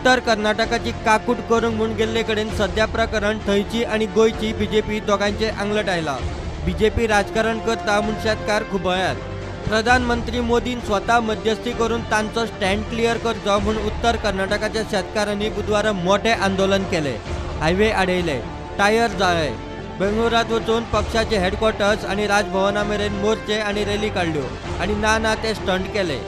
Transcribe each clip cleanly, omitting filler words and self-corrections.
उत्तर कर्नाटकाची काकूट करूंक म्हूण गेल्ले कडेन सध्या प्रकरण थंयची आनी गोंयची बीजेपी दोगांचे आंगलट आयला। बीजेपी राजकारण करता म्हूण शेतकार खुबळ्यात। प्रधानमंत्री मोदीन स्वता मध्यस्थी करून तांचो स्टँड क्लियर करचो म्हूण उत्तर कर्नाटकाच्या शेतकारांनी बुधवारा मोठे आंदोलन केले। हायवे आडयले, टायर जाळे, बेंगळुरात वचून पक्षाचे हेडक्वॉर्टर्स आनी राजभवना मेरेन मोर्चे आनी रॅली काढल्यो आनी ना ते स्टंट केले।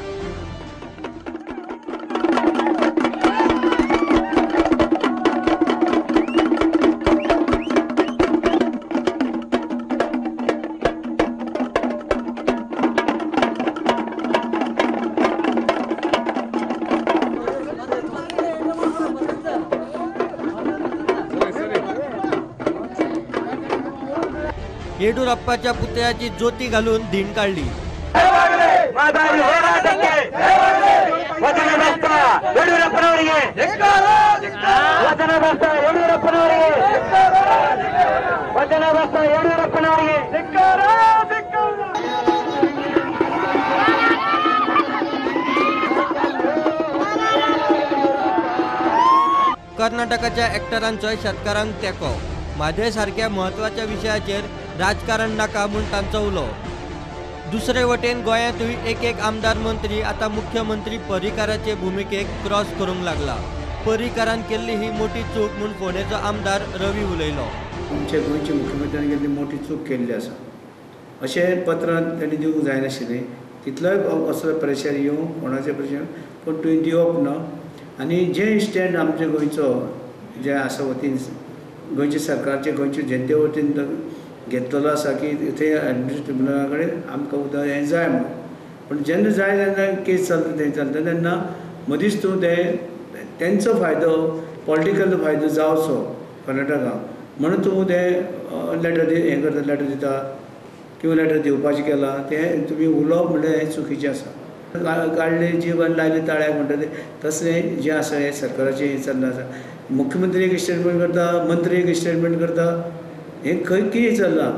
येडियुरप्पाच्या पुतळ्याची ज्योती घालून धीण काढली। कर्नाटकाच्या एक्टरांचो शेतकारांक तेको। म्हादय सारख्या महत्वाच्या विशयाचेर राजकारण नाका म्हूण तांचो उलो। दुसरे वटेन गोंयांतूय एक आमदार मंत्री आता मुख्यमंत्री पर्रीकाराचे भुमिकेक क्रॉस करूंक लागला। पर्रीकारान केल्ली ही मोठी चूक म्हूण फोंडेचो आमदार रवी उलयलो। आमच्या गोंयच्या मुख्यमंत्र्यान केल्ली मोठी चूक केल्ली आसा अशें पत्र तांणी दिवंक जायनाशिल्लें। तितलोय असो प्रेशर येवंक कोणाचें प्रेशर पूण तुवें दिवप ना। आनी जे स्टँड आमच्या गोंयचो जे आसा वतीन गोंयच्या सरकारचे गोंयच्या जनते वतीन घेतलेलो आसा की थंय एडमिनिस्ट्रेटिव्ह ट्रिब्युनला कडेन आमकां उदक हें जाय म्हणून। पूण जेन्ना जाय तेन्ना केस चलता थंय चलता तेन्ना मदींच तूं तेंचो फायदो पॉलिटिकल फायदो जावचो कर्नाटकाक म्हणून तूं तें लेटर हें करता, लेटर दिता किंवा लेटर दिवपाचें केलां तें तुमी उलोवप म्हणल्यार हें चुकीचें आसा। काडले जीवन लायले ताळ्याक म्हणटा तें तसलें जें आसा हें सरकाराचें हें चल्लें आसा। मुख्यमंत्री एक स्टेटमेंट करता, मंत्री एक स्टेटमेंट करता, हें खंय कितें चल्लां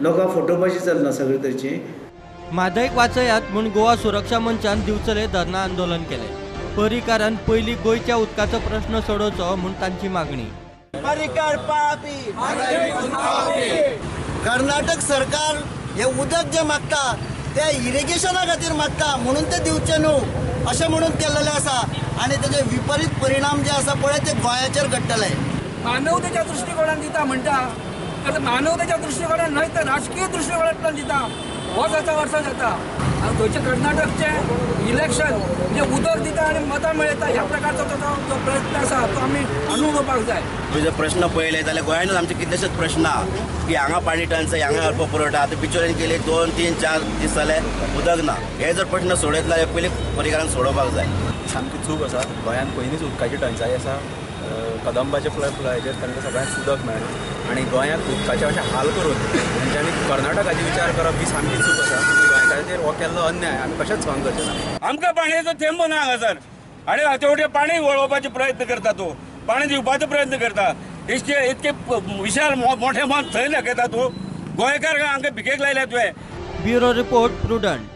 लोकांक फटोवपाचें चल्लां सगळे तरेचें। म्हादयक वाचयात म्हूण गोवा सुरक्षा मंचान दिवचले धरणा आंदोलन केले। पर्रीकारान पयलीं गोंयच्या उदकाचो प्रश्न सोडोवचो म्हूण तांची मागणी। पर्रीकार पापी कर्नाटक सरकार हे उदक जे मागता ते इरिगेशना खातीर मागता म्हणून ते दिवचे न्हू अशें म्हणून केल्लेलें आसा आनी तेजे विपरीत परिणाम जे आसा पळय ते गोंयाचेर घडटले। मानवतेच्या दृष्टिकोनान दिता म्हणटा तर मानवतेच्या दृष्टिकोनान न्हय तर राजकीय दृष्टिकोनांतल्यान दिता हो जाता वर्सां जाता। आनी थंयचे कर्नाटकचे इलेक्शन जे उदक दिता आनी मतां मेळयता ह्या प्रकारचो जो प्रयत्न आसा तो आमी अनुभवपाक जाय। तुजे प्रश्न पळयले जाल्यार गोंयांत आमचे कितलेशेच प्रश्न आहा की हांगा पाणी टंचाई, हांगा अल्प पुरवठा। आतां बिचोलेन गेले 2-3-4 दीस जाले उदक ना। हे जर प्रश्न सोडयत जाल्यार पयलीं पर्रीकारान सोडोवपाक जाय। सामकी चूक आसा। गोंयांत पयलींच उदकाची टंचाई आसा। कदंबाचे हेजेर तांकां सगळ्यांक उदक मेळ्ळें आनी गोंयांत उदकाचे अशें हाल करून तेंच्यांनी कर्नाटकाची विचार करप ही सामकी चूक आसा। गोंयकारांचेर हो केल्लो अन्याय आमी कशेंच सहन करचे ना। आमकां पाणयेचो थेंब ना हांगासर आनी हाचे पाणी वळोवपाचे प्रयत्न करता, तूं पाणी दिवपाचो प्रयत्न करता। इतके विशाल मोठे मन थंय दाखयता तूं। गोंयकार हांगा भिकेक लायल्या तुवें। Bureau report prudent.